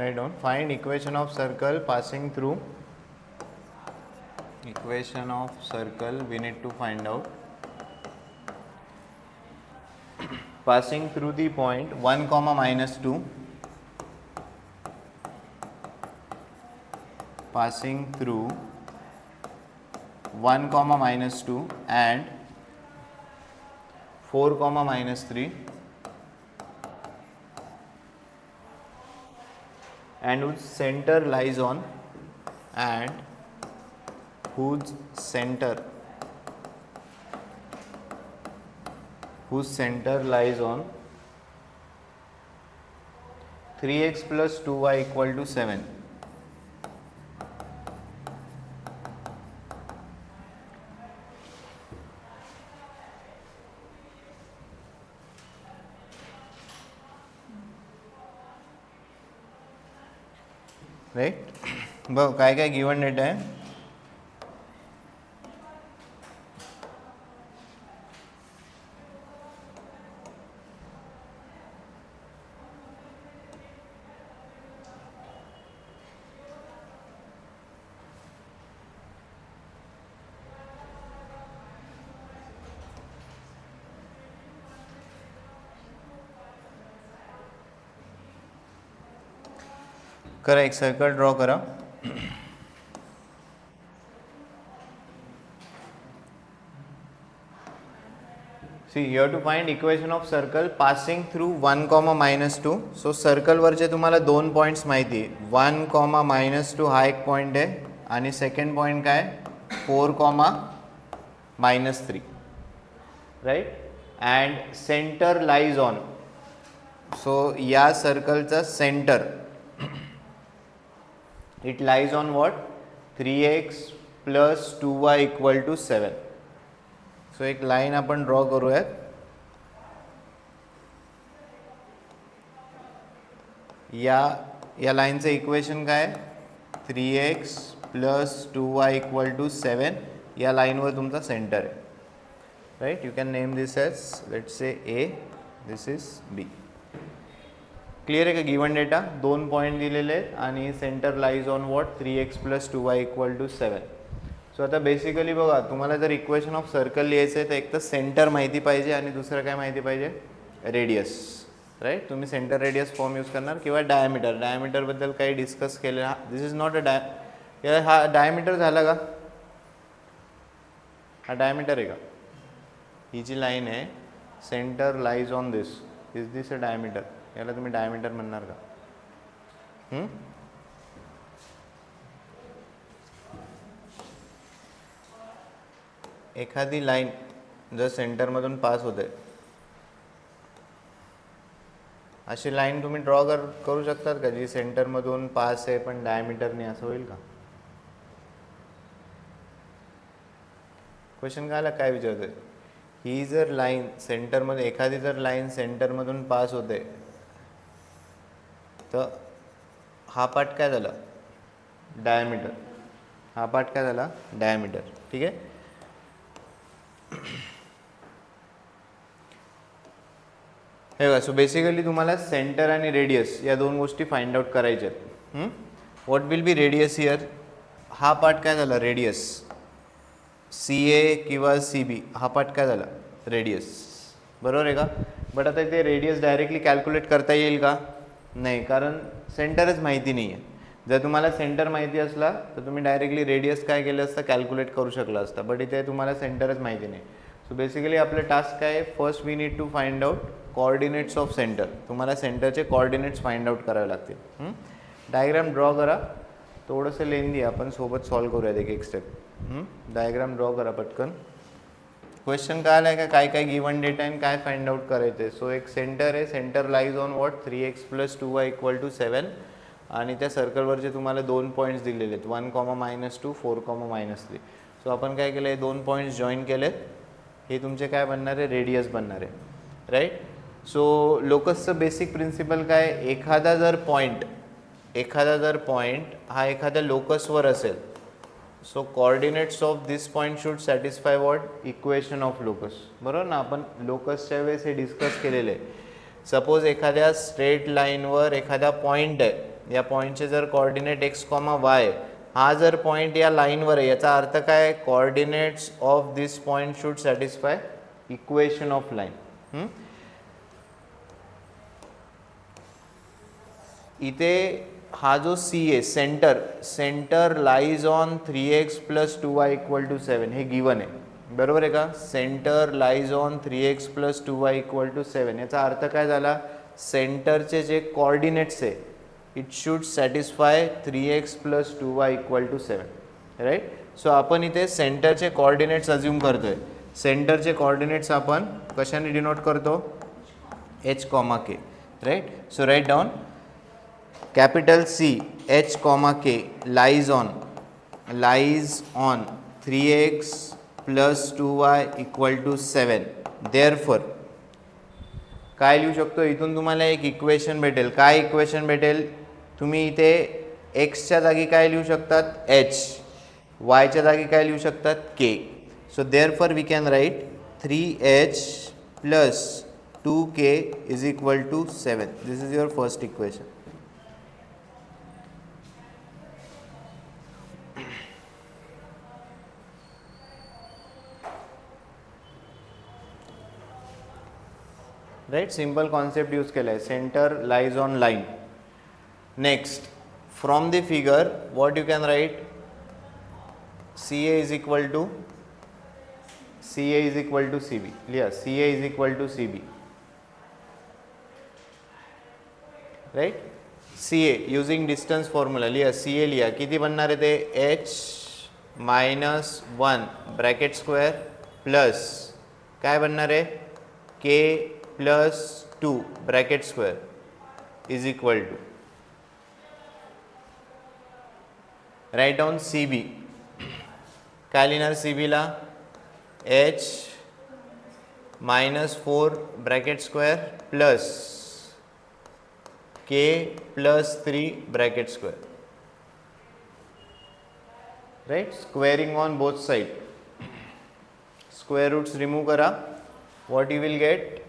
write down. Find equation of circle passing through. Equation of circle we need to find out. Passing through the point 1 comma minus 2. Passing through 1 comma minus 2 and 4 comma minus 3 and whose center lies on whose center lies on 3x plus 2y equal to 7. Right बघ काय काय given data आहे. करा एक circle draw करा. See, you have to find equation of circle passing through 1 comma minus 2. So circle वरचे तुम्हाला दोन पॉइंट्स माहिती आहे. 1 comma minus 2 हा एक पॉइंट आहे आणि सेकंड पॉइंट काय 4 comma minus 3, right. And centre lies on. So या सर्कलचा centre it lies on what 3x plus 2y equal to 7. सो एक लाइन आपण ड्रॉ करूयात. या लाईनचं इक्वेशन काय 3x plus 2y equal to 7. या लाईनवर तुमचा सेंटर आहे, right. You can name this as let's say A, this is B. Clear आहे का. गिवन डेटा दोन पॉईंट दिलेले आहेत आणि centre lies on what 3x plus 2y equal to 7. So आता बेसिकली बघा तुम्हाला जर इक्वेशन ऑफ सर्कल लिहायचं आहे तर एक तर सेंटर माहिती पाहिजे आणि दुसरं काय माहिती पाहिजे रेडियस, राईट. तुम्ही सेंटर रेडियस फॉर्म यूज करणार किंवा डायमीटरबद्दल काही डिस्कस केलं. दिस इज नॉट अ हा डायमीटर झाला का. हा डायमीटर आहे का. ही जी लाईन आहे centre lies on this, is this a diameter. याला तुम्ही डायमीटर म्हणणार का. एखादी लाईन जर सेंटरमधून पास होते अशी लाईन तुम्ही ड्रॉ करू शकतात का जी सेंटरमधून पास आहे पण डायमीटरने, असं होईल का. क्वेश्चन काय विचारतोय. ही जर लाईन सेंटरमध्ये एखादी जर लाईन सेंटरमधून पास होते तर हा पार्ट काय झाला डायमीटर. हा पार्ट काय झाला डायमीटर, ठीक आहे. हे बघा. सो बेसिकली तुम्हाला सेंटर आणि रेडियस या दोन गोष्टी फाइंड आउट करायच्या आहेत. What will B radius here. हा पार्ट काय झाला रेडियस. CA किंवा CB हा पार्ट काय झाला रेडियस, बरोबर आहे का. बट आता ते रेडियस डायरेक्टली कॅल्क्युलेट करता येईल का नाही, कारण सेंटरच माहिती नाही आहे. जर तुम्हाला सेंटर माहिती असला तर तुम्ही डायरेक्टली रेडियस काय केलं असतं कॅल्क्युलेट करू शकला असता. बट इथे तुम्हाला सेंटरच माहिती नाही. सो बेसिकली आपलं टास्क काय आहे. First we need to find out coordinates of centre. तुम्हाला सेंटरचे कोऑर्डिनेट्स फाइंड आउट करावे लागतील. डायग्राम ड्रॉ करा. थोडंसं लेंदी आपण सोबत सॉल्व करूयात एक स्टेप. डायग्राम ड्रॉ करा पटकन. क्वेश्चन काय आलाय का काय काय गिवन डेटा आणि काय फाइंड आउट करायचं. सो एक सेंटर आहे. Centre lies on what 3x plus 2y equal to 7 आणि त्या सर्कलवरचे तुम्हाला दोन पॉईंट्स दिलेले आहेत 1 comma minus 2 4 comma minus 3. सो आपण काय केलं आहे दोन पॉईंट्स जॉईन केलेत. हे तुमचे काय बनणार आहे रेडियस बनणार आहे, राईट. सो लोकसचं बेसिक प्रिन्सिपल काय एखादा जर पॉईंट हा एखाद्या लोकसवर असेल so coordinates of this point should satisfy what equation of locus, बरोबर ना. आपण लोकसच्या वेळेस हे डिस्कस केलेले आहे. सपोज एखाद्या स्ट्रेट लाईनवर एखादा पॉईंट आहे या पॉईंटचे जर कोऑर्डिनेट एक्स कॉमा वाय, हा जर पॉईंट या लाईनवर आहे, याचा अर्थ काय, coordinates of this point should satisfy equation of line. इथे हा जो सी आहे centre lies on 3x + 2y = 7 हे गिवन आहे, बरोबर आहे का. Centre lies on 3x + 2y = 7 याचा अर्थ काय झाला, सेंटरचे जे कोऑर्डिनेट्स आहे it should satisfy 3x + 2y = 7, right. So आपण इथे सेंटरचे कोऑर्डिनेट्स अज्युम करतोय. सेंटरचे कोऑर्डिनेट्स आपण कशाने डिनोट करतो, h, k, right. So right down capital C h, k lies on 3x + 2y = 7. therefore काय लिहू शकतो, इथून तुम्हाला एक इक्वेशन भेटेल. काय इक्वेशन भेटेल, तुम्ही इथे एक्सच्या जागी काय लिहू शकतात, h, वायच्या जागी काय लिहू शकतात, k. So therefore we can write 3h + 2k = 7. this is your first equation. Right, simple concept use केला आहे, centre lies on line. Next, from the figure what you can right, CA is equal to CB. लिहा, CA is CB, right. CA using distance formula लिहा, CA लिहा, किती बनणार आहे ते, h-1 bracket square plus काय बनणार आहे, k + 2 bracket square is equal to, right down CB. काय लिहिणार CB ला, h-4 bracket square plus k + 3 bracket square, right. Squaring on both side, square roots remove करा. What you will get,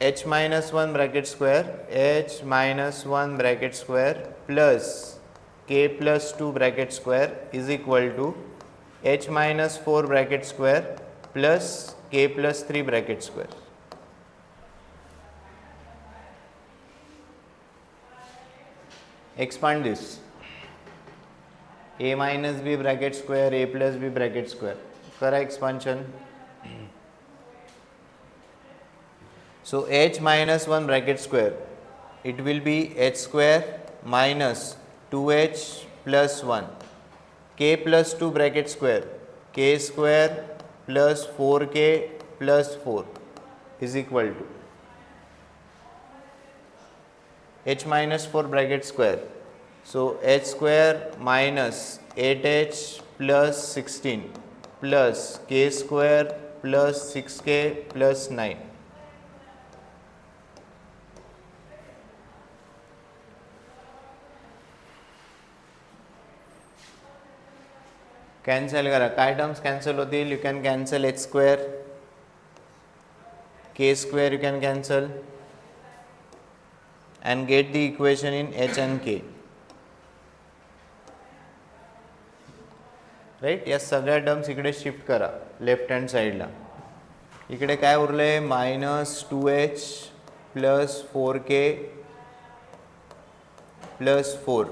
h-1 bracket square h-1 bracket square plus k + 2 bracket square is equal to h-4 bracket square plus k + 3 bracket square. expand this, a minus b bracket square a plus b bracket square, करा expansion. So h-1 bracket square, it will be h square minus 2h plus 1, k plus 2 bracket square, k square plus 4k plus 4 is equal to h-4 bracket square. So h square minus 8h plus 16 plus k square plus 6k plus 9. Cancel करा, काय terms cancel होतील, you can cancel h square, k square you can cancel and get the equation in h and k, right. या सगळ्या terms इकडे shift करा left hand साईडला. इकडे काय उरले, -2h plus 4k plus 4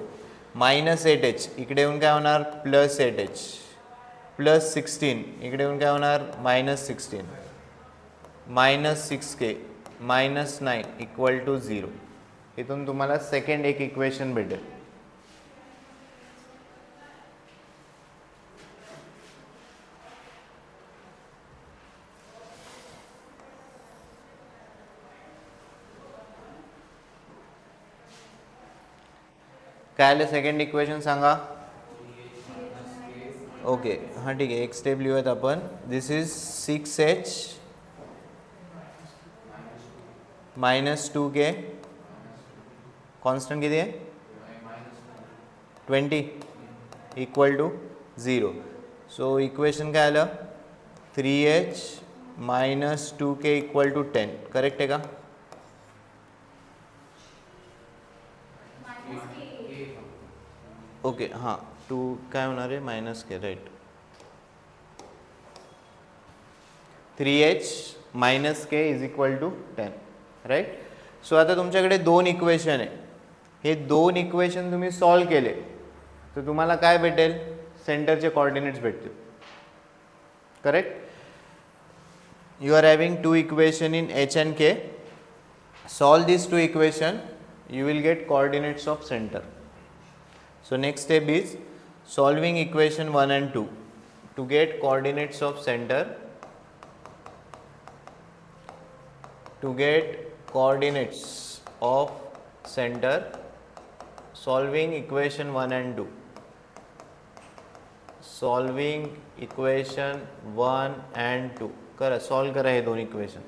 -8h, इकडे येऊन काय होणार, +8h प्लस 16, इकडे येऊन काय होणार, -16 -6k -9 = 0. इथून तुम्हाला सेकंड एक इक्वेशन भेटेल. काय आलं सेकंड इक्वेशन सांगा. ओके, हां ठीक आहे, एक स्टेप लिहूयात आपण. This is 6h -2k, constant किती आहे, 20 = 0. सो इक्वेशन काय आलं, 3h - 2k = 10, करेक्ट आहे का. ओके हां, टू काय होणार आहे minus k, right. 3h minus k is equal to 10, right. So आता तुमच्याकडे दोन इक्वेशन आहे. हे दोन इक्वेशन तुम्ही सॉल्व केले तर तुम्हाला काय भेटेल? सेंटरचे कॉर्डिनेट्स भेटतील. Correct. You are having two equation in h and k. Solve these two equation, you will get coordinates of center. So next step is solving equation 1 and 2. To get coordinates of center, to get coordinates of center, solving equation 1 and 2. Solving equation 1 and 2. करा, solve करा हे दोन equation.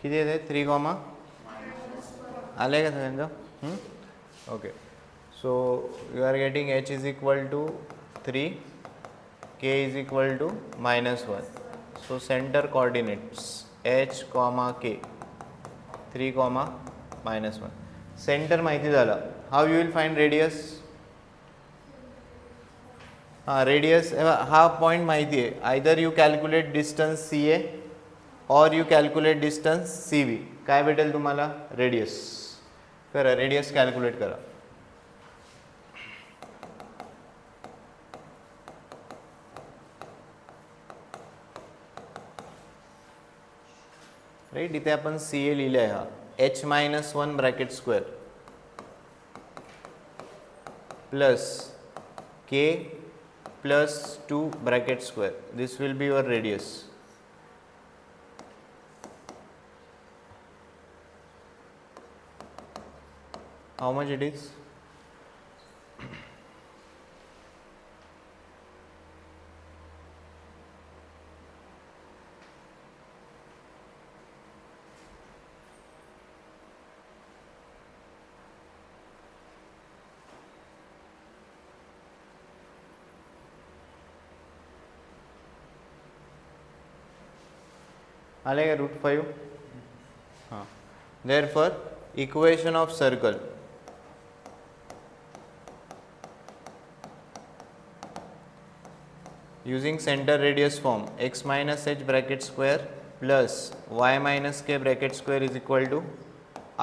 किती येते? 3 comma आले का सगळ्यांचं? Okay. So you are getting h is equal to 3, k is equal to -1. So centre coordinates h comma k, 3 comma -1. Centre माहिती झालं. How you will find radius? हां, रेडियस हा पॉईंट माहिती आहे. Either you calculate distance CA or you calculate distance CV. काय भेटेल तुम्हाला? Radius. करा, रेडियस कॅल्क्युलेट करा. राईट. इथे आपण CA लिहिले आहे. हा h-1 bracket square plus k plus 2 bracket square. This will be your radius. How much it is? आले का? √5. हाँ. Therefore, equation of circle using center radius form x minus h bracket square plus y minus k bracket square is equal to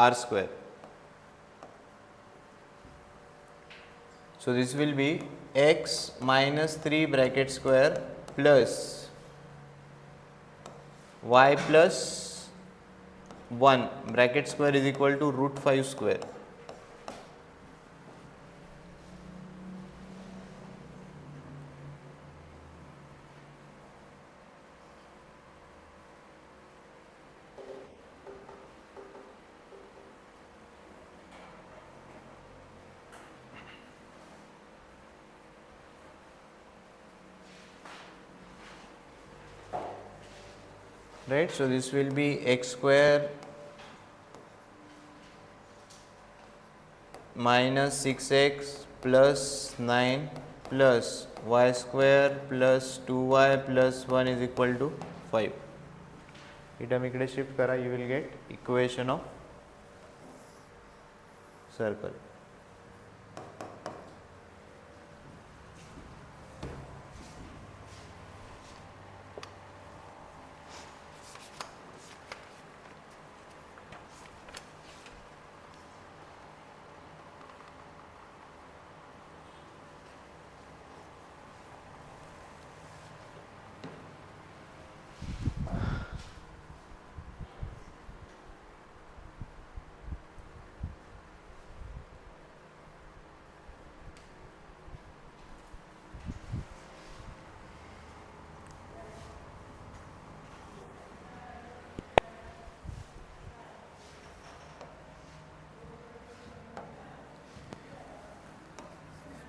r square. So this will be x minus 3 bracket square plus y plus 1 bracket square is equal to √5 square. Right, so this will be x square minus 6x plus 9 plus y square plus 2y plus 1 is equal to 5. Item इकडे shift करा, you will get equation of circle.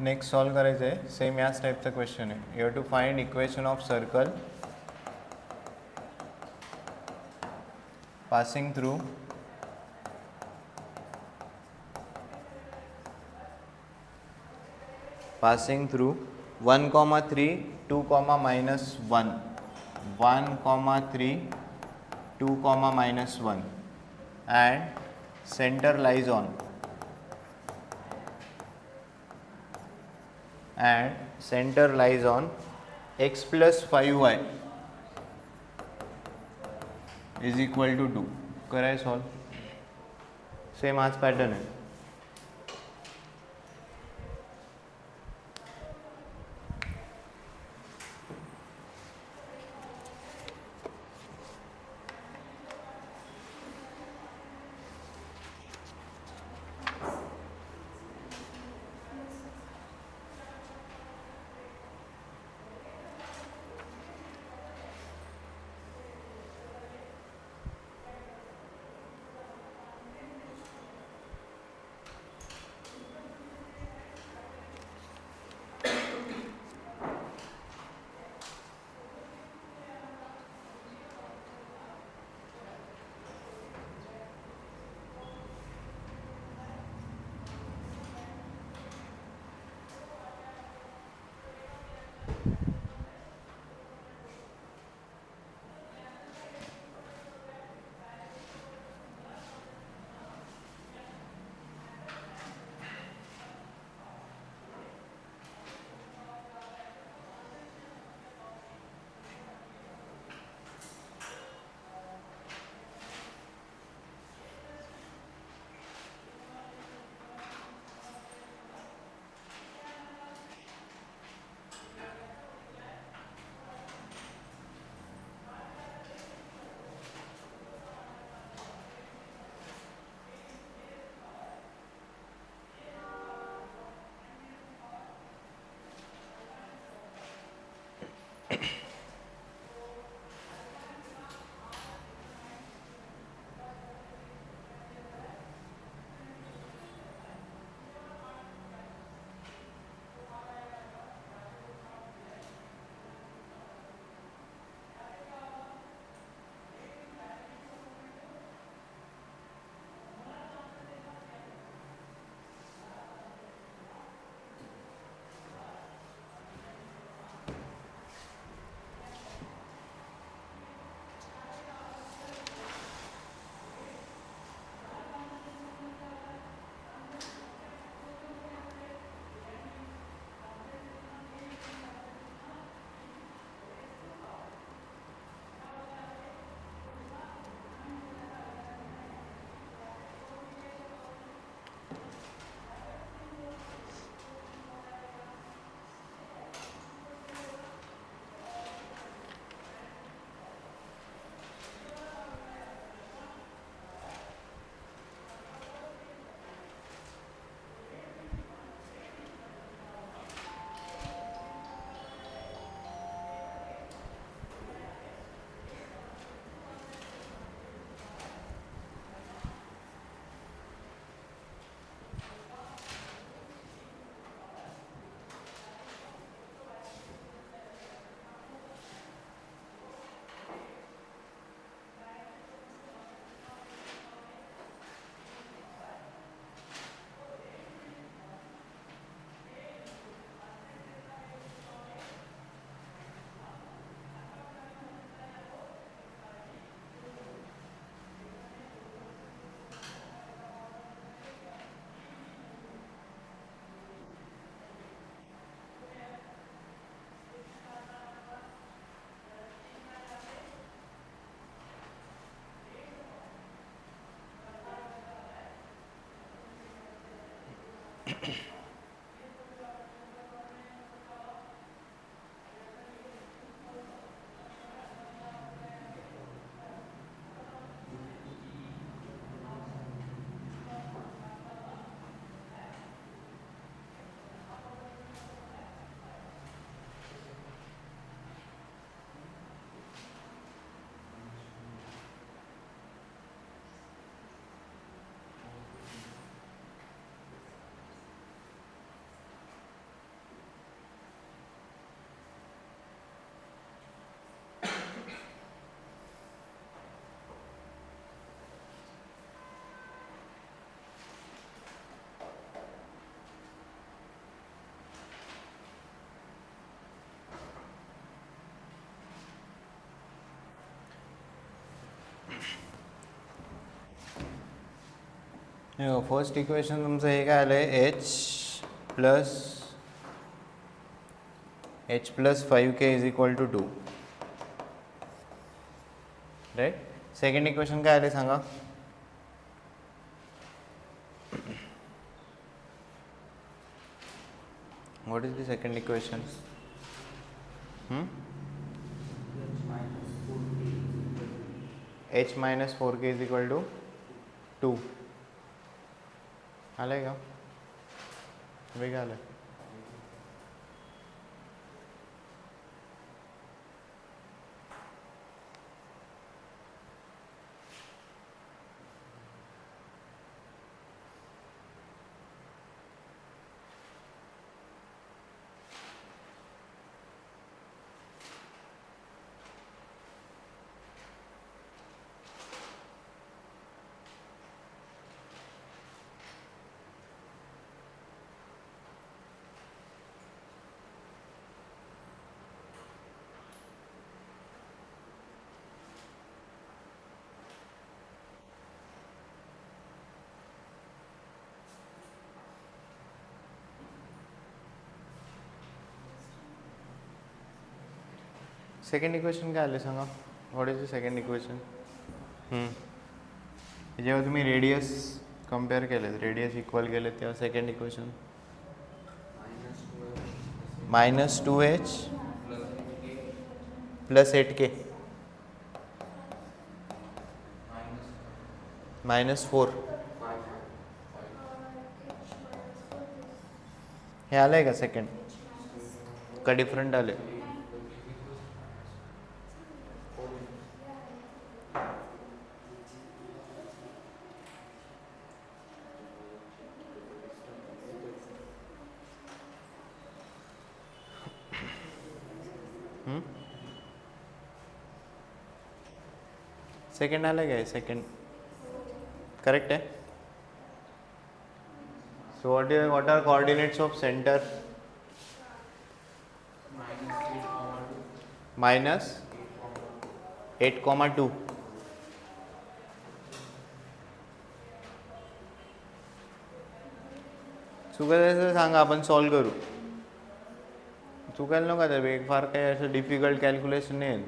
Next solve करायचं आहे. Same याच टाईपचा question आहे. You have to find equation of circle passing through passing through 1, 3, 2, minus 1, 1, 3, 2, minus 1, and center lies on x plus 5y is equal to 2. कराय solve. Same हाच pattern आहे. First equation तुमचं हे काय आलं आहे h plus 5k is equal to 2, right. Second equation काय आले सांगा. What is the second equation? h minus 4k is equal to 2. आलं का? वेगळं आलं. सेकंड इक्वेशन काय आले सांगा. What is the second equation? जेव्हा तुम्ही रेडियस कम्पेअर केलेत, रेडियस इक्वल केलेत, तेव्हा second equation -2h plus 8k -4 हे आलंय का सेकंड? का डिफरंट आले? सेकंड आलं काय? सेकंड करेक्ट आहे. So what are coordinates of centre? -8,2. चुकायचं सांगा, आपण सॉल्व करू. चुकायला नका तर फार काही असं डिफिकल्ट कॅल्क्युलेशन नाही.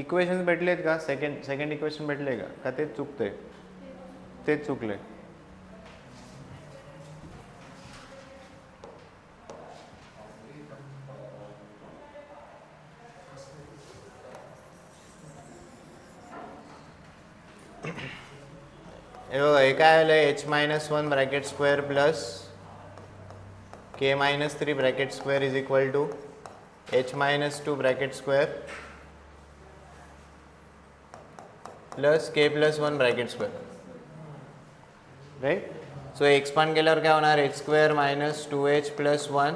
इक्वेशन्स भेटलेत का? सेकंड इक्वेशन भेटले का तेच चुकतंय? तेच चुकले. हे काय आलं? h-1 bracket square plus k-3 bracket square is equal to h-2 bracket square plus k+1 bracket square, right. So expand केल्यावर काय होणार? h² - 2h + 1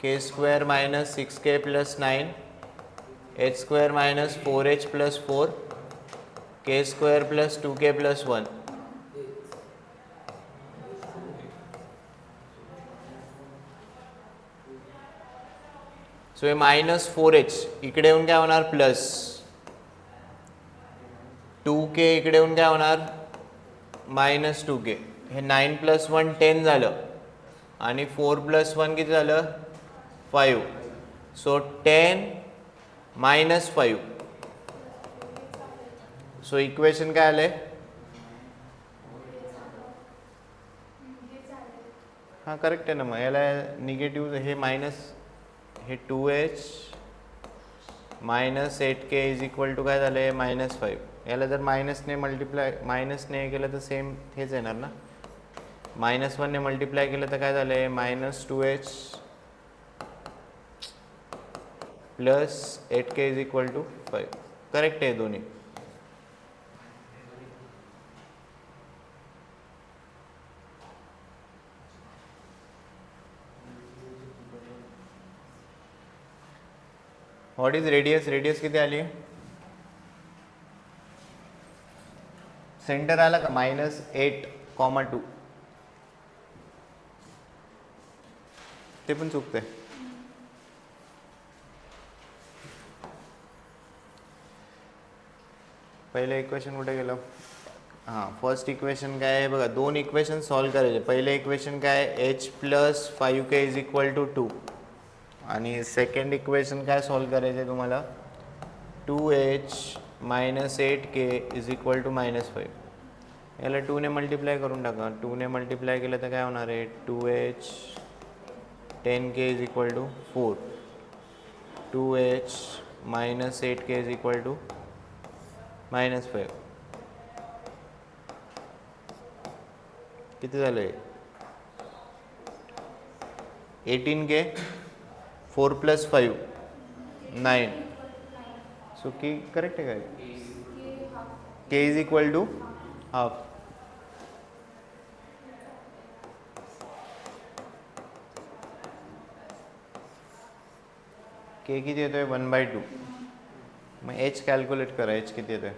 k² - 6k + 9 h² - 4h + 4 k² + 2k + 1. सो हे -4h इकडे येऊन काय होणार? प्लस 2k इकडे येऊन काय होणार? -2k. हे 9 + 1 10 झालं आणि 4 + 1 किती झालं? 5. सो 10 - 5. सो इक्वेशन काय आले? हां करेक्ट आहे ना. मग याला निगेटिव्ह हे मायनस हे 2h -8k is equal to काय झाले? -5. याला जर मायनसने मायनसने केलं तर सेम हेच येणार ना. -1ने मल्टिप्लाय केलं तर काय झाले? -2h plus 8k is equal to 5. Correct आहे दोन्ही. What is radius? रेडियस किती आली? सेंटर आला का? -8,2. ते पण चुकतंय. पहिलं इक्वेशन कुठे गेलं? हां, फर्स्ट इक्वेशन काय आहे बघा, दोन इक्वेशन सॉल्व करायचे. पहिले इक्वेशन काय आहे, h plus 5k is equal to 2 आणि सेकंड इक्वेशन काय सॉल्व करायचे तुम्हाला, 2h minus 8k is equal to -5. याला 2ने मल्टिप्लाय करून टाका. 2ने मल्टिप्लाय केलं तर काय होणार आहे, 2h 10k is equal to 4, 2h minus 8k is equal to -5. किती झालं आहे, 18k, 4 + 5 9. सो की करेक्ट आहे काय, k is equal to half. k किती येतो आहे, 1/2. मग h कॅल्क्युलेट करा, h किती येतो आहे.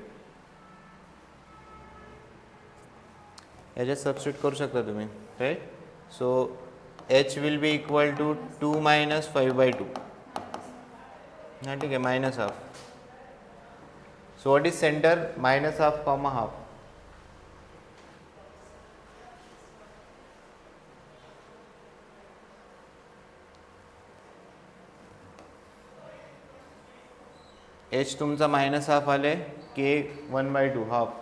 याच्यात सबस्टिट्यूट करू शकता तुम्ही, right. So h will be equal to 2 - 5/2. हां ठीक आहे, -1/2. So what is centre, -1/2, ½ h तुमचा -½ आले, k 1/2 हाफ.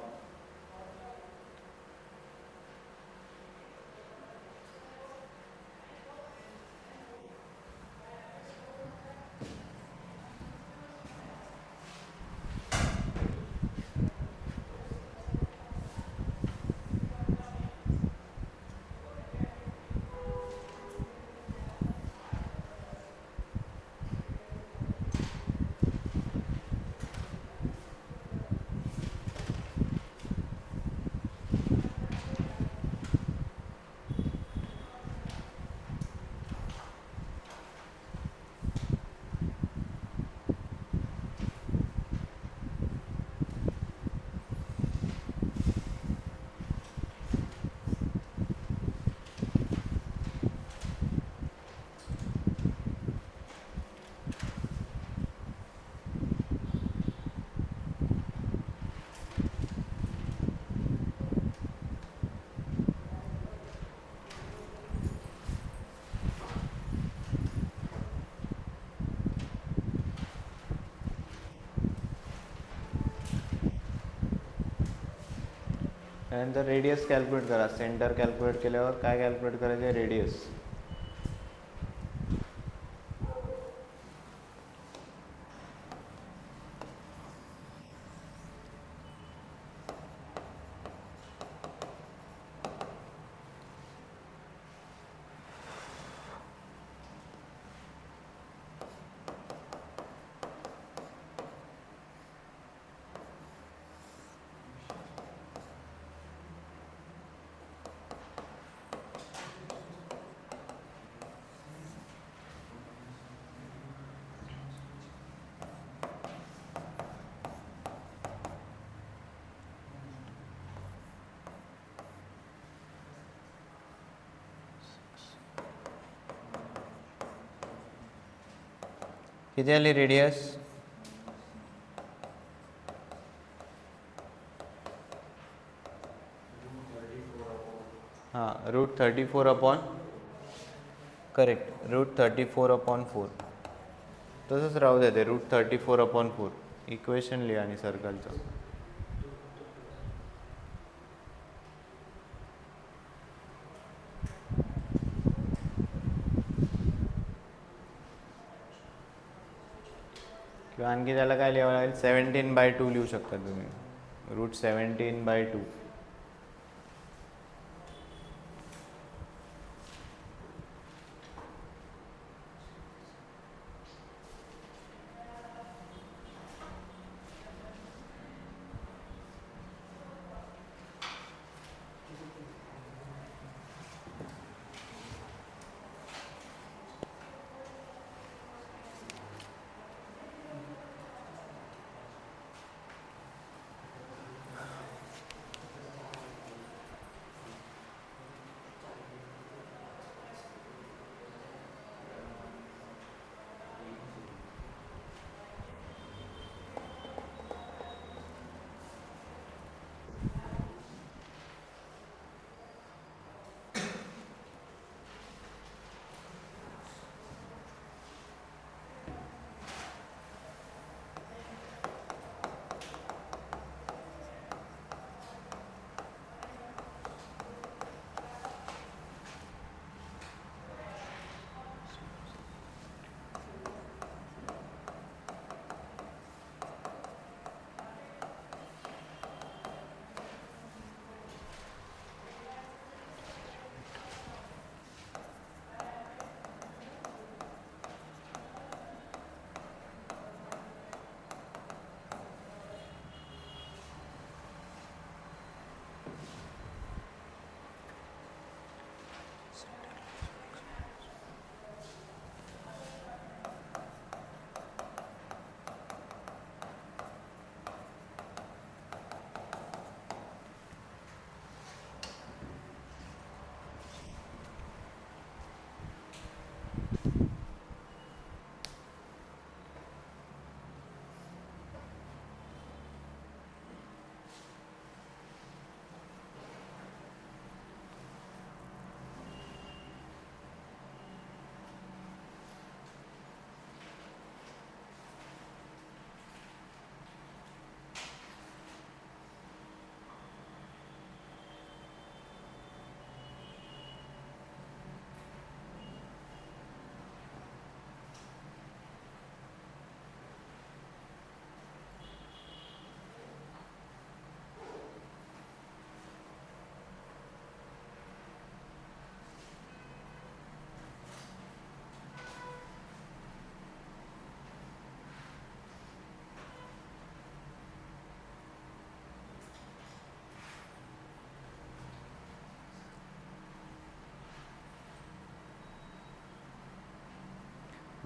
त्यानंतर रेडियस कॅल्क्युलेट करा. सेंटर कॅल्क्युलेट केल्यावर काय कॅल्क्युलेट करायचं आहे, रेडियस. किती आली रेडियस, हां √34 करेक्ट, √34/4. तसंच राहू द्या ते, √34/4 इक्वेशन लिहा आणि सर्कलचं. किंवा आणखी त्याला काय लिहावं लागेल, 17/2 लिहू शकता तुम्ही, √17/2.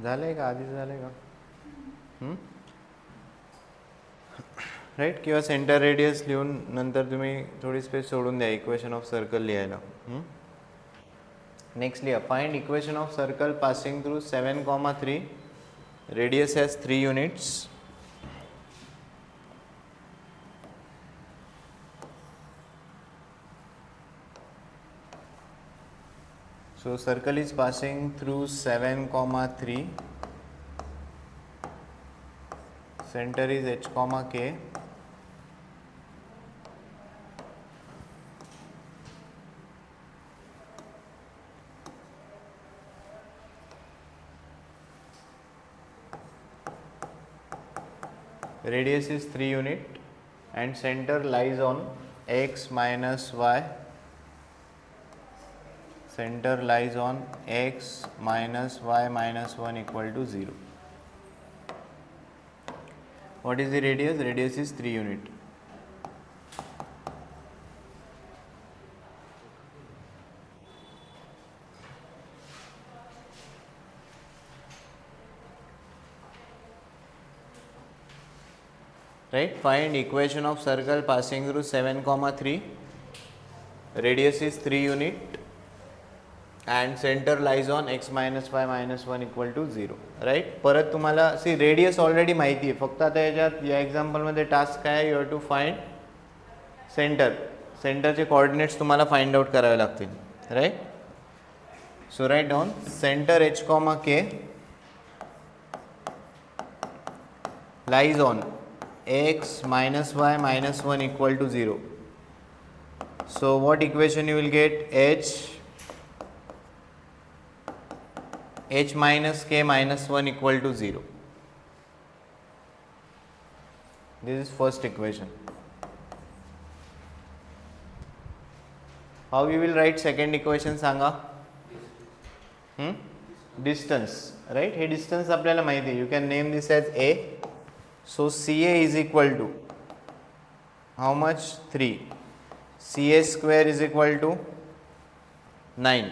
झालंय का आधीच झालंय का राईट. किंवा सेंटर रेडियस लिहून नंतर तुम्ही थोडी स्पेस सोडून द्या इक्वेशन ऑफ सर्कल लिहायला. नेक्स्ट लिहा, find equation of circle passing through 7,3, radius has 3 units. So circle is passing through 7,3, center is h, k. Radius is 3 unit and center lies on x minus y. Center lies on x minus y minus 1 equal to 0. What is the radius? Radius is 3 unit. Right, find equation of circle passing through 7,3, radius is 3 unit and center lies on x minus y minus 1 equal to 0. Right, परत तुम्हाला सी radius already माहिती आहे, फक्त आता याच्यात या एक्झाम्पलमध्ये task काय आहे, you have to find centre. सेंटरचे कोऑर्डिनेट्स तुम्हाला फाइंड आउट करावे लागतील. Right, so right down centre h, k lies on x minus y minus 1 equal to 0. So what equation you will get? h minus k minus 1 equal to 0. This is first equation. How you will write second equation सांगा? Distance, right? हे distance आपल्याला माहिती आहे. You can name this as a. So CA is equal to how much? 3. CA square is equal to 9.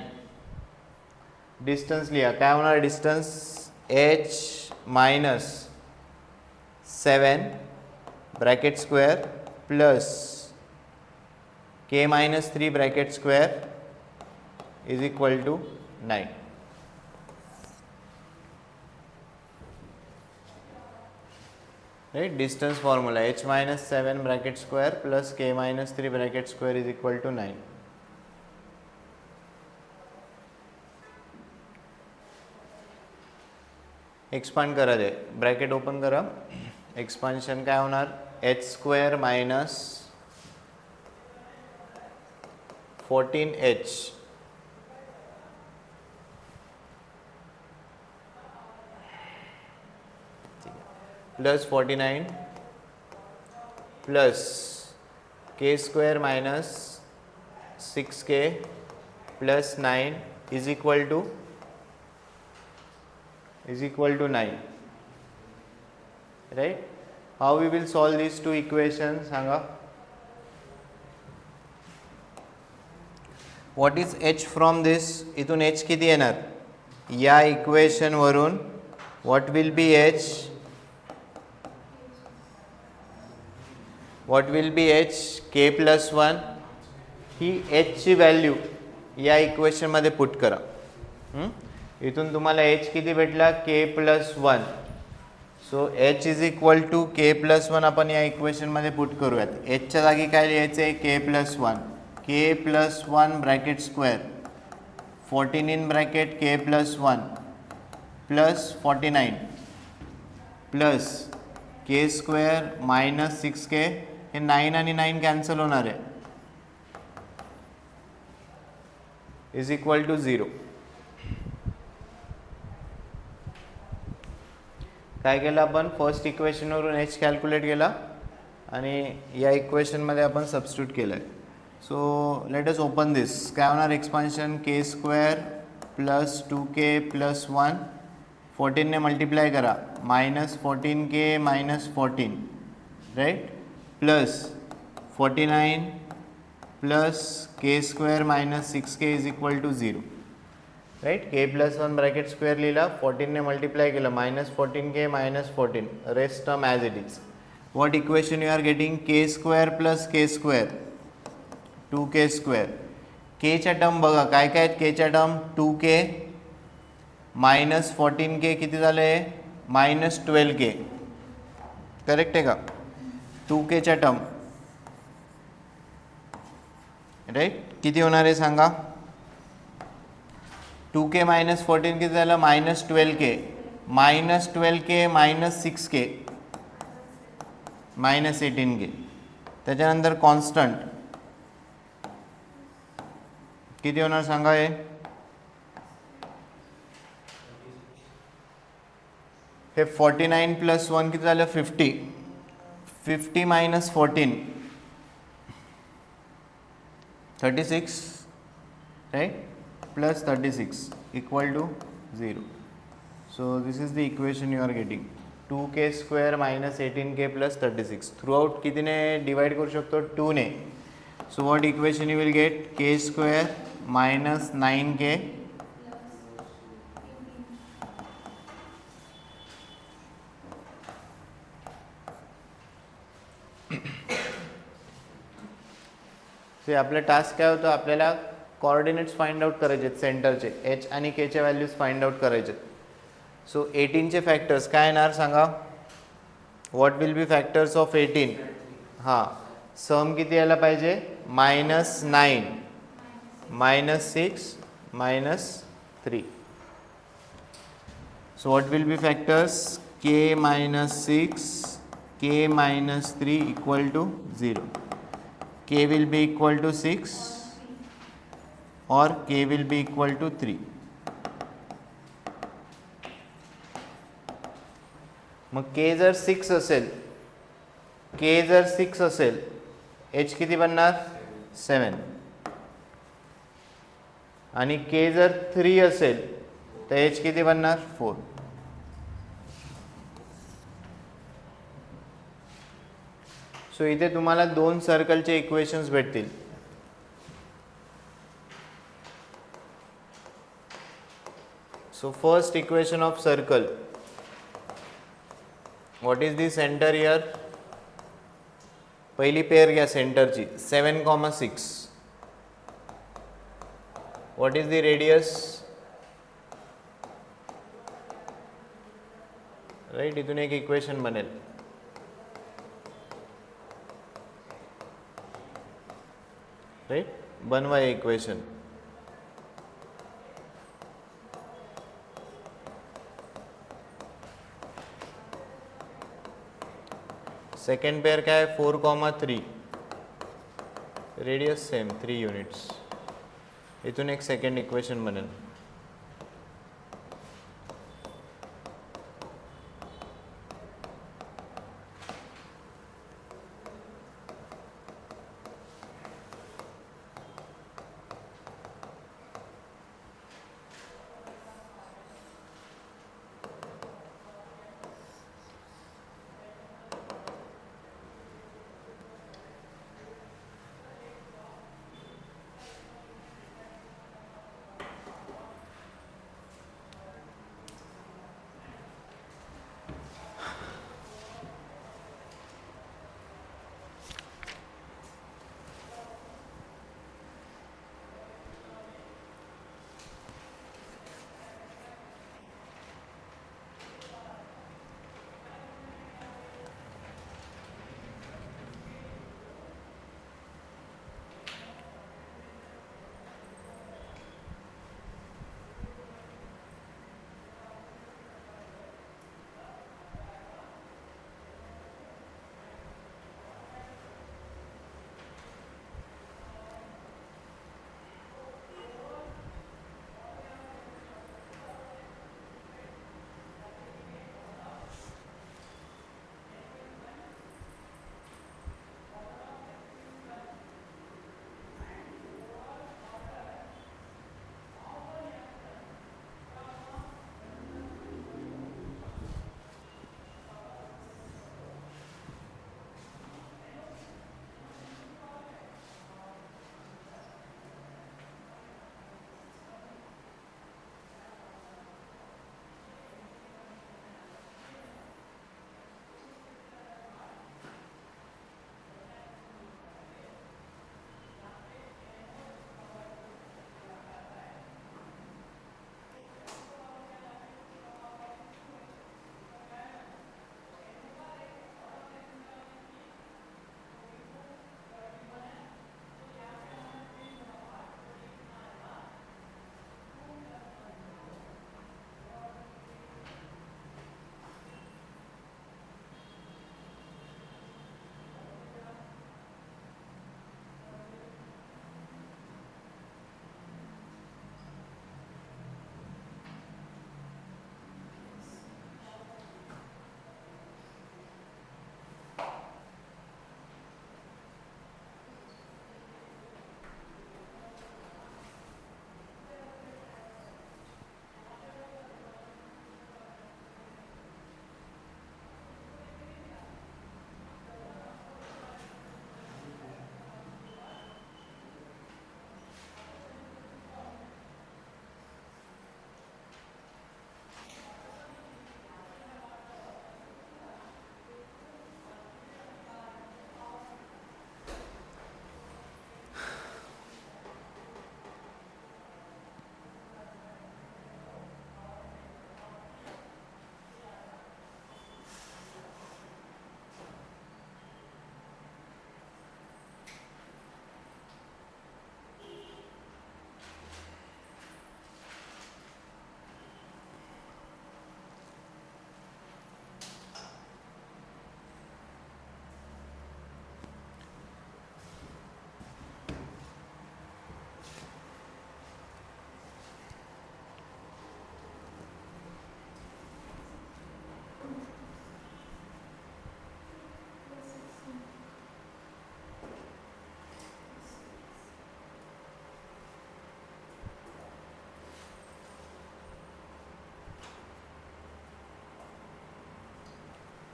Distance लिया, क्या होना है distance? h minus 7 bracket square plus k minus 3 bracket square is equal to 9. Right, distance formula h minus 7 bracket square plus k minus 3 bracket square is equal to 9. Expand करा दे, bracket open करा, expansion काय होणार? h square minus 14h plus 49 plus k square minus 6k plus 9 is equal to 9. Right? How we will solve these two equations? सांगा. What is h from this? इथून h किती येणार? या equation वरून what will be h? What will be h? k plus 1. ही h ची value या equation मध्ये पुट करा. इथून तुम्हाला h किती भेटला? k plus 1. So h is equal to k plus 1 आपण या इक्वेशन मध्ये पुट करूयात. h च्या जागी काय लिहायचं आहे? k plus 1. k plus 1 bracket square 14 in bracket k plus 1 plus 49 plus k square minus 6k. हे 9 आणि 9 कॅन्सल होणार आहे, इज इक्वल टू 0. काय केलं आपण? फर्स्ट इक्वेशनवरून h कॅल्क्युलेट केला आणि या इक्वेशनमध्ये आपण सबस्टिट्यूट केलं आहे. So let us open this. काय होणार? Expansion k square plus 2k plus 1 14ने मल्टिप्लाय करा, minus 14k minus 14 right plus 49 plus k square minus 6k is equal to 0. Right. K plus one bracket square लिहिला, 14ने multiply केलं, -14k -14, rest term as it is. What equation you are getting? K square plus k square 2k square. केच्या term बघा काय काय आहेत केच्या term. 2k -14k किती झाले? -12k. करेक्ट आहे का? 2kच्या टर्म राईट. किती होणार आहे सांगा? 2k -14 किती झालं? -12k. -12k -6k -18k. त्याच्यानंतर कॉन्स्टंट किती होणार सांगा? हे 49 प्लस 1 किती झालं? 50. 50 -14 36 right, plus 36 equal to 0. So this is the equation you are getting. 2k square minus 18k plus 36. Throughout कितीने divide करू शकतो? 2 ने. So what equation you will get? k square minus 9k so आपला task काय होतं? आपल्याला coordinates find out करायचे आहेत सेंटरचे. एच आणि केचे व्हॅल्यूज फाइंड आउट करायचे आहेत. सो 18चे फॅक्टर्स काय येणार सांगा? What will be factors of 18? हां, सम किती यायला पाहिजे? -9 -6 -3. So what will be factors? k -6 k -3 equal to 0. k will be equal to 6 or k will be equal to 3. Mug k जर 6 असेल, k जर 6 असेल, h किती बनणार? 7. आणि k जर 3 असेल तर h किती बनणार? 4. सो इथे तुम्हाला 2 सर्कलचे इक्वेशन्स भेटतील. So first equation of circle, what is the center here? पहिली पेयर घ्या सेंटरची 7, 6. What is the radius? Right, इथून एक इक्वेशन बनेल. राइट, बनवा इक्वेशन. सेकंड पेयर काय आहे? 4, 3. Radius same 3 units. इथून एक सेकंड इक्वेशन बनेल.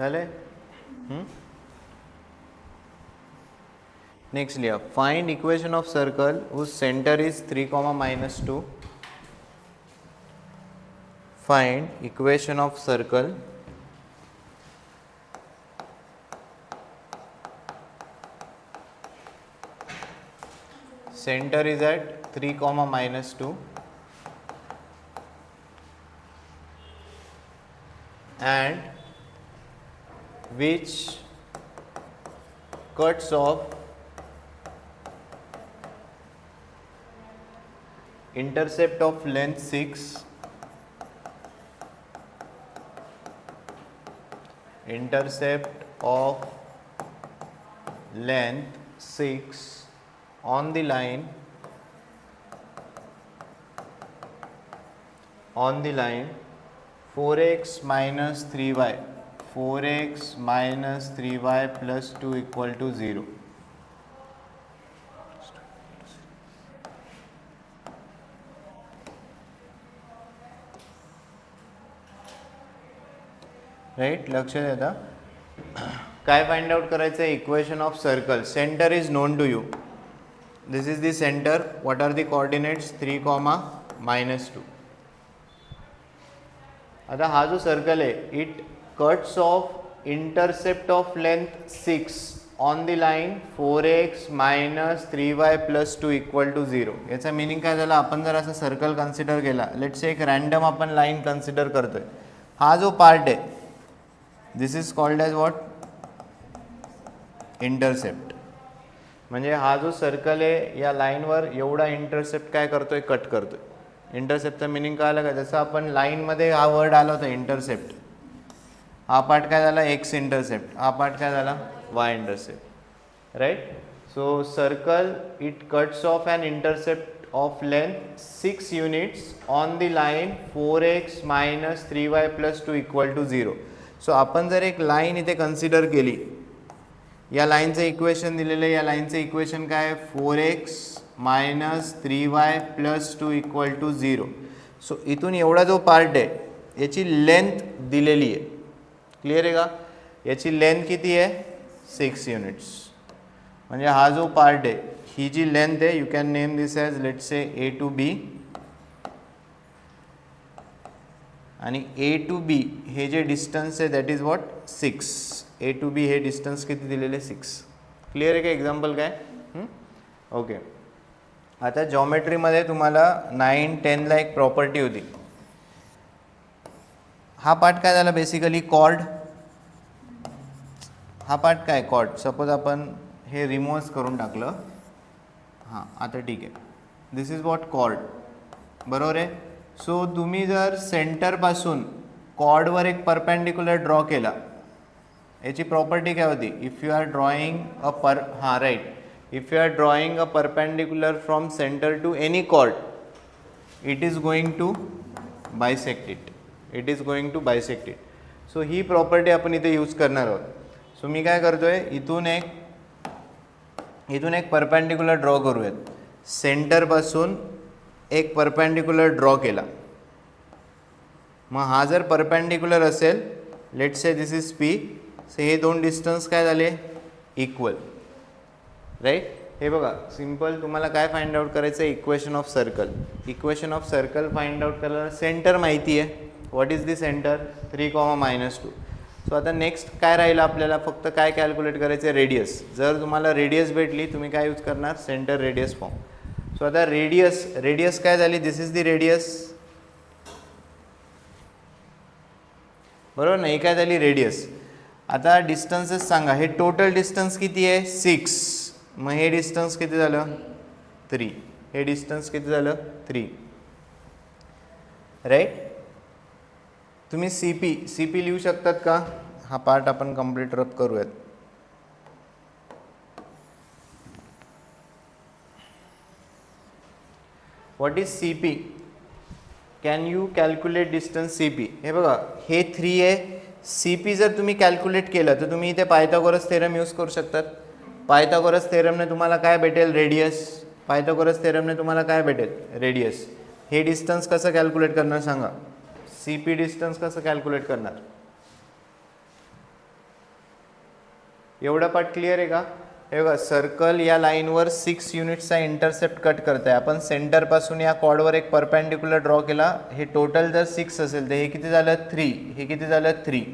झाले. नेक्स्ट लिहा, find equation of circle whose centre is 3, -2. Find equation of circle center is at 3, -2 and which cuts off intercept of length 6, intercept of length 6 on the line 4x minus 3y, 4x minus 3y plus 2 equal to 0. Right, लक्ष द्या. काय find out करायचं आहे? Equation of circle. Centre is known to you. This is the center. What are the coordinates? 3, -2. आता हा जो circle आहे, it cuts of intercept of length 6 on the line 4x minus 3y plus 2 equal to 0. याचा meaning काय झाला? आपण जर असं सर्कल कन्सिडर केला, लेट्स से एक रॅन्डम आपण लाईन कन्सिडर करतोय. हा जो पार्ट आहे, this is called as what? Intercept. म्हणजे हा जो सर्कल आहे, या लाईनवर एवढा इंटरसेप्ट काय करतोय? कट करतोय. इंटरसेप्टचा मिनिंग काय आलं का? जसं आपण लाईनमध्ये हा वर्ड आला होता इंटरसेप्ट, हा पार्ट काय झाला? एक्स इंटरसेप्ट, हा पार्ट काय झाला? Y intercept. Right. So circle it cuts off an intercept of length 6 units on the line 4x minus 3y plus 2 equal to 0. सो आपण जर एक लाईन इथे कन्सिडर केली, या लाईनचं इक्वेशन दिलेलं आहे. या लाईनचं इक्वेशन काय आहे? 4x minus 3y plus 2 equal to 0. सो इथून एवढा जो पार्ट आहे, याची लेंथ दिलेली आहे. क्लिअर आहे का? याची लेंथ किती आहे? 6 युनिट्स. म्हणजे हा जो पार्ट आहे, ही जी लेंथ आहे, you can name this as let's say A to B. आणि A to B हे जे डिस्टन्स आहे, that is what? 6. A to B हे डिस्टन्स किती दिलेले? 6. क्लिअर आहे का? एक्झाम्पल काय? ओके. आता जॉमेट्रीमध्ये तुम्हाला 9, 10ला एक प्रॉपर्टी होती. हा पार्ट काय झाला? Basically chord. हा पार्ट काय? कॉर्ड. सपोज आपण हे रिमूव्ह करून टाकलं. हां, आता ठीक आहे. This is what? कॉर्ड. बरोबर आहे. सो तुम्ही जर सेंटरपासून कॉर्डवर एक परपेंडिक्युलर ड्रॉ केला, याची प्रॉपर्टी काय होती? If you are drawing a right, if you are drawing a perpendicular from centre to any chord, it is going to bisect it. It is going to bisect it. So ही property आपण इथे use करणार आहोत. सो मी काय करतोय, इथून एक perpendicular draw करूयात. सेंटरपासून एक परपेंडिक्युलर ड्रॉ केला. मग हा जर परपेंडिक्युलर असेल, let's say this is P. सो हे दोन डिस्टन्स काय झाले? इक्वल. राईट. हे बघा, सिम्पल. तुम्हाला काय फाइंड आउट करायचं आहे? Equation of circle. Equation of circle find out करायला सेंटर माहिती आहे. What is the centre? 3, -2. सो आता नेक्स्ट काय राहिलं आपल्याला? फक्त काय कॅल्क्युलेट करायचं आहे? रेडियस. जर तुम्हाला रेडियस भेटली, तुम्ही काय यूज करणार? Centre radius form. सो आता रेडियस काय झाली? This is the radius. बरोबर ना? ही काय झाली? रेडियस. आता डिस्टन्सेस सांगा. हे टोटल डिस्टन्स किती आहे? 6. मग हे डिस्टन्स किती झालं? 3. हे डिस्टन्स किती झालं? 3. राईट. तुम्ही CP लिहू शकतात का? हा पार्ट आपण कंप्लीट रब करूयात. What is CP? Can you calculate distance CP? हे बघा, हे 3 आहे. CP जर तुम्ही कॅल्क्युलेट केलं, तर तुम्ही इथे पायथागोरस थेरम यूज करू शकतात. पायथागोरस थेरमने तुम्हाला काय भेटेल? रेडियस. पायथागोरस थेरमने तुम्हाला काय भेटेल? रेडियस. हे डिस्टन्स कसं कॅल्क्युलेट करणार सांगा? CP डिस्टन्स कसं कॅल्क्युलेट करणार? एवढा पार्ट क्लिअर आहे का? हे बघा, सर्कल या लाईनवर 6 युनिट्सचा इंटरसेप्ट कट करत आहे. आपण सेंटरपासून या कॉर्डवर एक परपॅन्डिक्युलर ड्रॉ केला. हे टोटल जर 6 असेल तर हे किती झालं 3, हे किती झालं 3,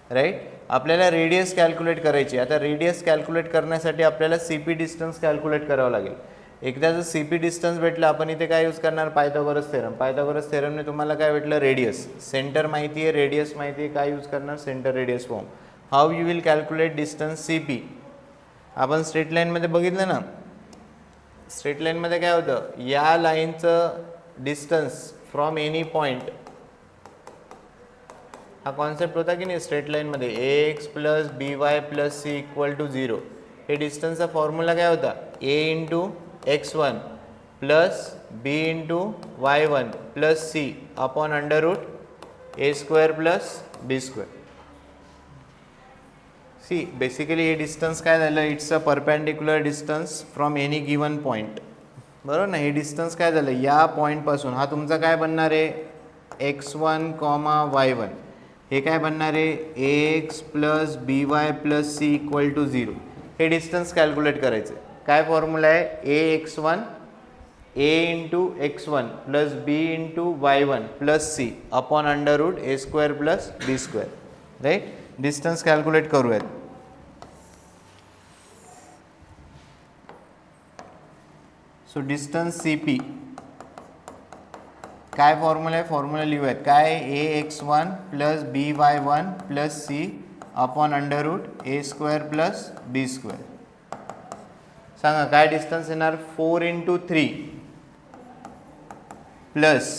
राईट. आपल्याला रेडियस कॅल्क्युलेट करायची. आता रेडियस कॅल्क्युलेट करण्यासाठी आपल्याला सी पी डिस्टन्स कॅल्क्युलेट करावं लागेल. एकदा जर सी पी डिस्टन्स भेटलं, आपण इथे काय यूज करणार, पायथागोरस थेरम. पायथागोरस थेरमने तुम्हाला काय भेटलं, रेडियस. सेंटर माहिती आहे, रेडियस माहिती आहे, काय यूज करणार, centre radius form. How you will calculate distance C P. आपण स्ट्रेट लाईनमध्ये बघितलं ना, स्ट्रेट लाईनमध्ये काय होतं, या लाईनचं डिस्टन्स फ्रॉम एनी पॉईंट, हा कॉन्सेप्ट होता की नाही स्ट्रेट लाईनमध्ये, a x plus b y plus c equal to 0. हे डिस्टन्सचा फॉर्म्युला काय होता, a into x1 plus b into y1 plus c upon under root A square plus B square. C basically hey distance काय झालं, it's a perpendicular distance from any given point, बरोबर ना. हे distance काय झालं, या पॉईंटपासून हा तुमचा काय बनणार आहे, x1, y1. हे काय बनणार आहे, a x plus b y plus c equal to 0. हे डिस्टन्स कॅल्क्युलेट करायचं. काय फॉर्म्युला आहे, a x1 a into x1 plus b into y1 plus c upon under root A square plus B square, right. Distance calculate करूयात. So distance C P काय formula आहे, formula लिहूयात. काय, a x1 plus b y1 plus c upon under root A square plus B square. सांगा काय distance येणार, 4 into 3 plus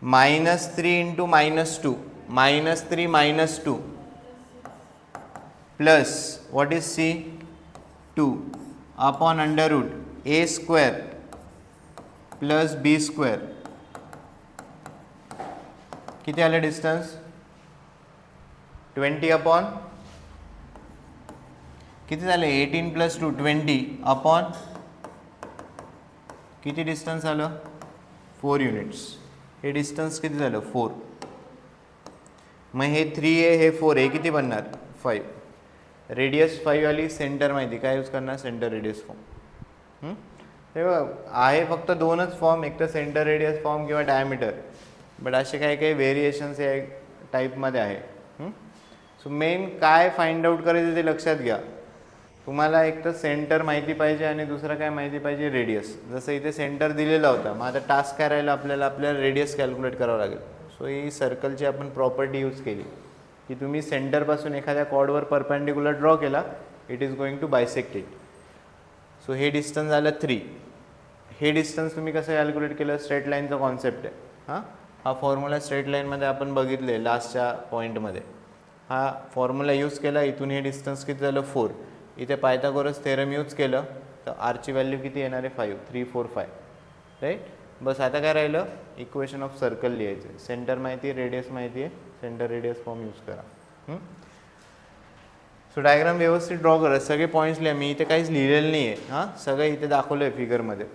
-3 into -2 -3 -2 plus what is C 2 upon under root A square plus B square. किती आलं distance, 20 upon किती झाले, 18 plus 2 20 upon किती distance आलं, 4 units. हे distance किती झालं, 4. मग हे 3 आहे, हे 4 आहे, किती बनणार, 5. रेडियस 5 आली. सेंटर माहिती, काय यूज करणार, सेंटर रेडियस फॉर्म. हे आहे फक्त 2च फॉर्म, एक तर सेंटर रेडियस फॉर्म किंवा डायमीटर. बट असे काही काही व्हेरिएशन्स या टाईपमध्ये आहे. सो मेन काय फाइंड आउट करायचं ते लक्षात घ्या. तुम्हाला एक तर सेंटर माहिती पाहिजे आणि दुसरं काय माहिती पाहिजे, रेडियस. जसं इथे सेंटर दिलेला होता, मग आता टास्क काय राहिला, आपल्याला रेडियस कॅल्क्युलेट करावं लागेल. सो ही सर्कलची आपण प्रॉपर्टी यूज केली की तुम्ही सेंटरपासून एखाद्या कॉर्डवर परपॅन्डिक्युलर ड्रॉ केला, it is going to bisect it. So हे डिस्टन्स झालं 3. हे डिस्टन्स तुम्ही कसं कॅल्क्युलेट केलं, स्ट्रेट लाईनचा कॉन्सेप्ट आहे. हा फॉर्म्युला स्ट्रेट लाईनमध्ये आपण बघितले लास्टच्या पॉईंटमध्ये. हा फॉर्म्युला यूज केला, इथून हे डिस्टन्स किती झालं, 4. इथे पायथागोरस थेरम यूज केलं तर आरची व्हॅल्यू किती येणार आहे, 5, 3, 4, 5, राईट. बस आता काय राहिलं, इक्वेशन ऑफ सर्कल लिहायचं. सेंटर माहिती आहे, रेडियस माहिती आहे, सेंटर रेडियस फॉर्म यूज करा. सो डायग्राम व्यवस्थित ड्रॉ करा, सगळे पॉईंट्स लिहा. मी इथे काहीच लिहिलेलं नाही आहे, सगळं इथे दाखवलं आहे फिगरमध्ये.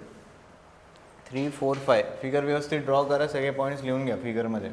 3, 4, 5 फिगर व्यवस्थित ड्रॉ करा, सगळे पॉईंट्स लिहून घ्या फिगरमध्ये.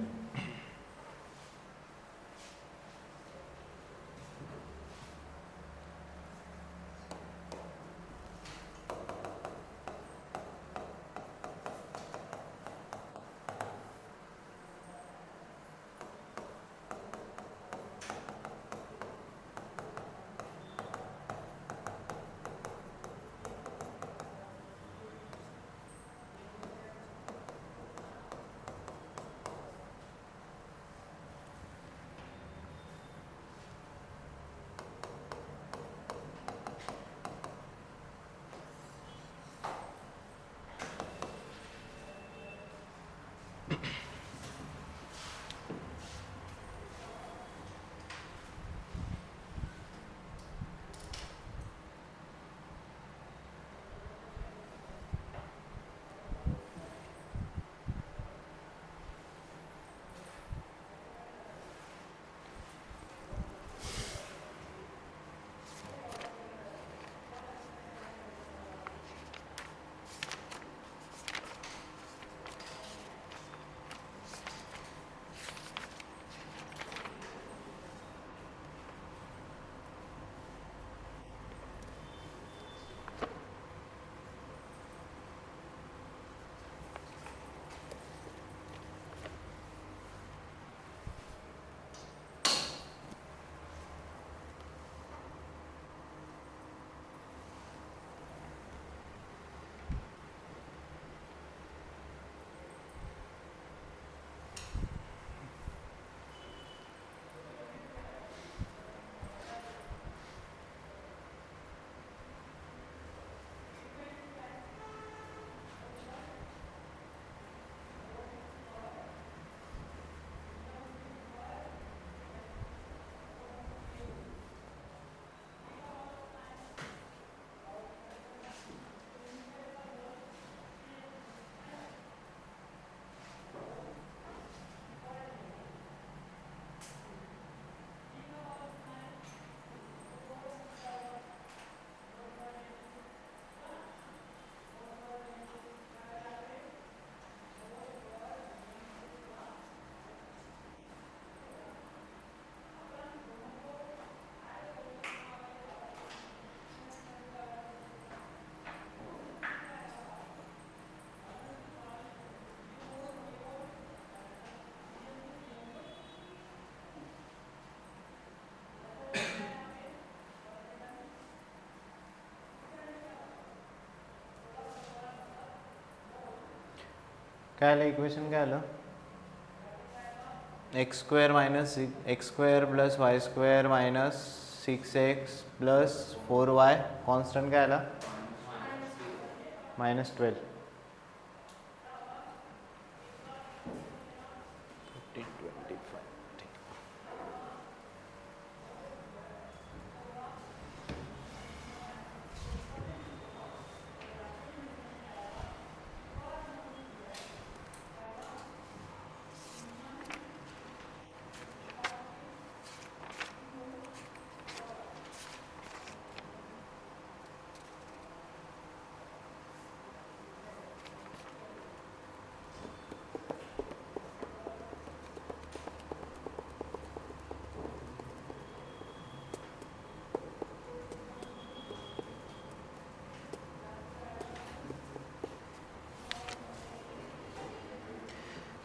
काय आलं इक्वेशन, काय आलं, x square minus x square plus y square minus 6x plus 4y constant काय आला -12.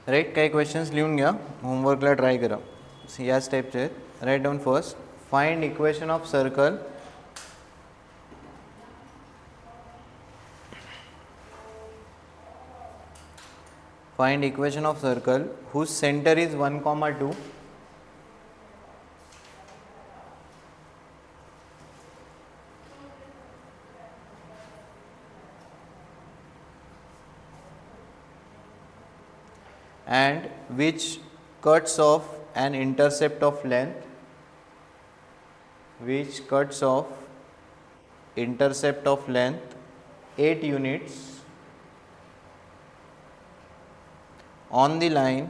राईट, काही क्वेश्चन्स लिहून घ्या, होमवर्कला ट्राय करा. याच टाईपचे आहेत. Right down first, find equation of circle whose center is 1, 2 and which cuts off an intercept of length 8 units on the line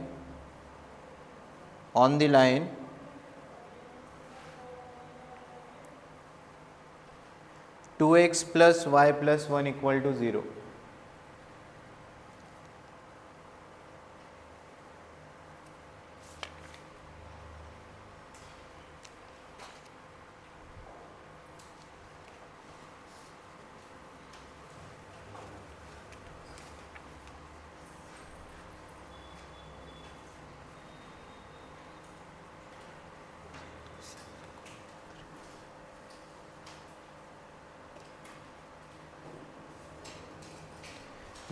2x plus y plus 1 equal to 0.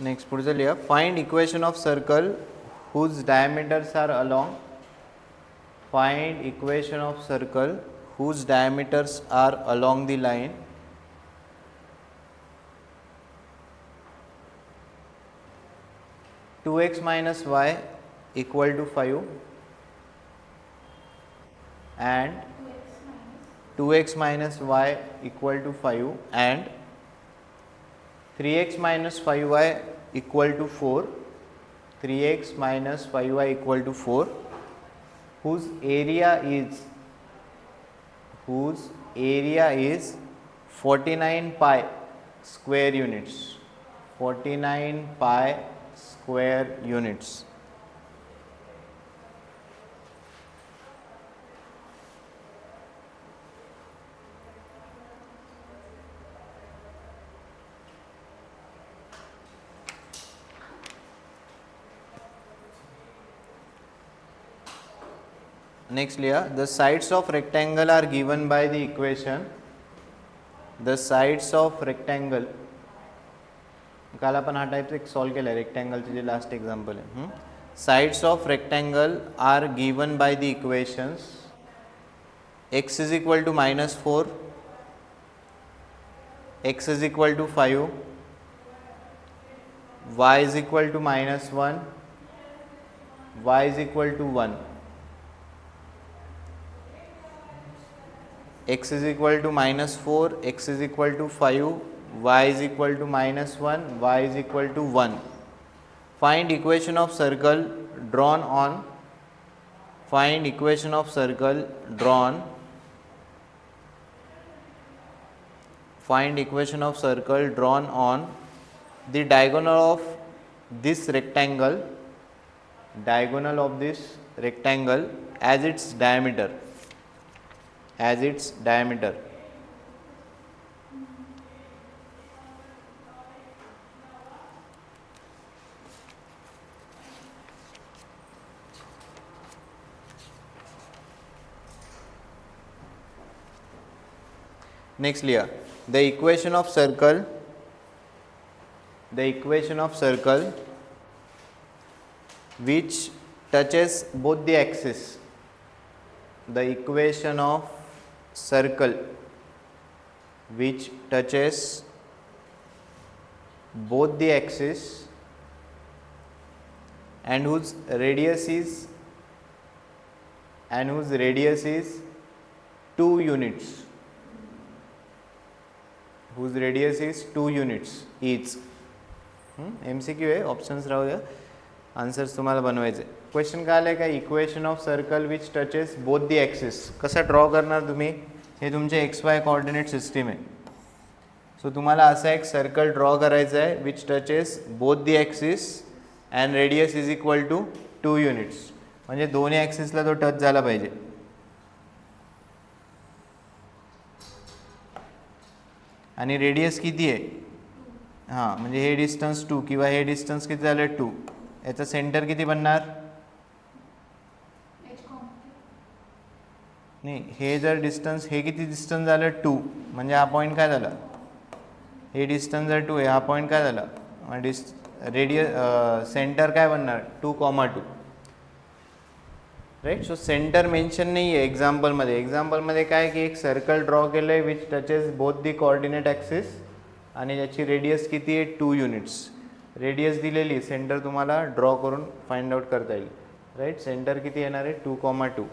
Next, पुढचं लिहा, find equation of circle whose diameters are along. Find equation of circle whose diameters are along the line 2x minus y equal to 5 and 2x minus y equal to 5 and 3x minus 5y equal to 4, 3x minus 5y equal to 4, whose area is 49 pi square units, 49 pi square units. Next लिहा, the sides of rectangle are given by the equation. The sides of rectangle, काल आपण हा type एक solve केला रेक्टँगलचे जे last example आहे. Sides of rectangle are given by the equations x is equal to -4, x is equal to 5, y is equal to -1, y is equal to 1. X is equal to -4, x is equal to 5, y is equal to -1, y is equal to 1. Find equation of circle drawn on. Find equation of circle drawn. Find equation of circle drawn on the diagonal of this rectangle. Diagonal of this rectangle as its diameter. As its diameter. Next लिया, the equation of circle which touches both the axis. The equation of circle which touches both the axis and whose radius is 2 units, whose radius is 2 units each. MCQ आहे, options राहू द्या, answers तुम्हाला बनवायचे. Question काय आलं का, equation of circle which touches both the axis. कसा draw करणार तुम्ही, हे तुमचे XY कोऑर्डिनेट सिस्टीम आहे. सो तुम्हाला असा एक सर्कल ड्रॉ करायचा आहे which touches both the axis and radius is equal to 2 units. म्हणजे दोन्ही ॲक्सिसला तो टच झाला पाहिजे. आणि रेडियस किती आहे, हां म्हणजे हे डिस्टन्स 2 किंवा हे डिस्टन्स किती झालं 2. याचं सेंटर किती बनणार, नाही हे जर डिस्टन्स, हे किती डिस्टन्स झालं 2, म्हणजे हा पॉईंट काय झाला, हे डिस्टन्स जर 2 आहे, हा पॉईंट काय झाला, रेडियस सेंटर काय बनणार 2,2. राईट. सो सेंटर मेन्शन नाही आहे एक्झाम्पलमध्ये. एक्झाम्पलमध्ये काय की एक सर्कल ड्रॉ केलं आहे which touches both the coordinate axis आणि याची रेडियस किती आहे 2 युनिट्स. रेडियस दिलेली, सेंटर तुम्हाला ड्रॉ करून फाइंड आउट करता येईल. राईट. सेंटर किती येणार आहे 2,2.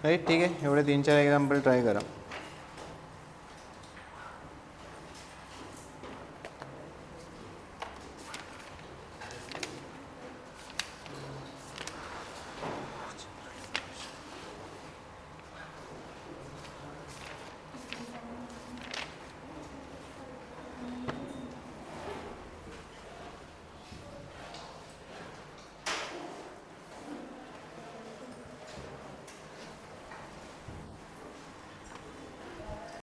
राईट. ठीक आहे, एवढे 3-4 एक्झाम्पल ट्राय करा.